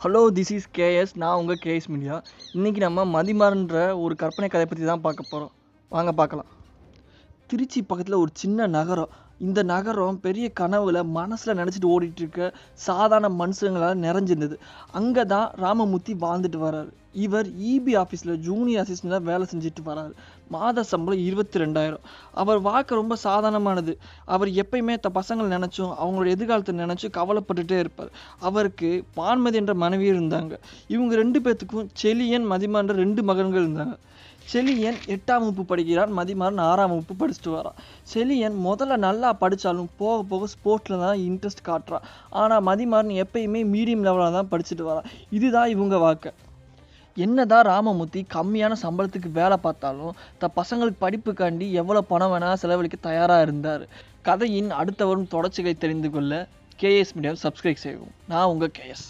Hello, this is KS. நான் உங்கள் KS media. இன்றைக்கி நம்ம மதிமாறன்ற ஒரு கற்பனை கதை பற்றி தான் பார்க்க போகிறோம். வாங்க பார்க்கலாம். திருச்சி பக்கத்தில் ஒரு சின்ன நகரம். இந்த நகரம் பெரிய கனவுல மனசில் நினச்சிட்டு ஓடிட்டுருக்க சாதாரண மனுஷங்களால் நிறைஞ்சிருந்தது. அங்கே தான் ராமமூர்த்தி வாழ்ந்துட்டு வர்றாரு. இவர் இபி ஆஃபீஸில் ஜூனியர் அசிஸ்டண்ட்டாக வேலை செஞ்சுட்டு வர்றாரு. மாத சம்பளம் 22,000. அவர் வாழ்க்கை ரொம்ப சாதாரணமானது. அவர் எப்பயுமே பசங்களை நினச்சும் அவங்களோட எதிர்காலத்தை நினச்சும் கவலைப்பட்டுட்டே இருப்பார். அவருக்கு வான்மதி என்ற மனைவி இருந்தாங்க. இவங்க 2 பேர்த்துக்கும் செலியன், மதிமாறன்ற 2 மகன்கள் இருந்தாங்க. செலியன் 8ஆம் வகுப்பு படிக்கிறான். மதிமாறன் 6ஆம் வகுப்பு படிச்சுட்டு வரான். செலியன் முதல்ல நல்லா படித்தாலும் போக போக ஸ்போர்ட்ஸில் தான் இன்ட்ரெஸ்ட் காட்டுறான். ஆனால் மதிமாறன் எப்பயுமே மீடியம் லெவலில் தான் படிச்சுட்டு வரான். இதுதான் இவங்க வாழ்க்கை. என்னதான் ராமமூர்த்தி கம்மியான சம்பளத்துக்கு வேலை பார்த்தாலும் பசங்களுக்கு படிப்புக்காண்டி எவ்வளோ பணம் வேணால் செலவழிக்க தயாராக இருந்தார். கதையின் அடுத்த வரும் தொடர்ச்சிகளை தெரிந்து கொள்ள கேஎஸ் மீடியாவை சப்ஸ்கிரைப் செய்வோம். நான் உங்கள் கேஎஸ்.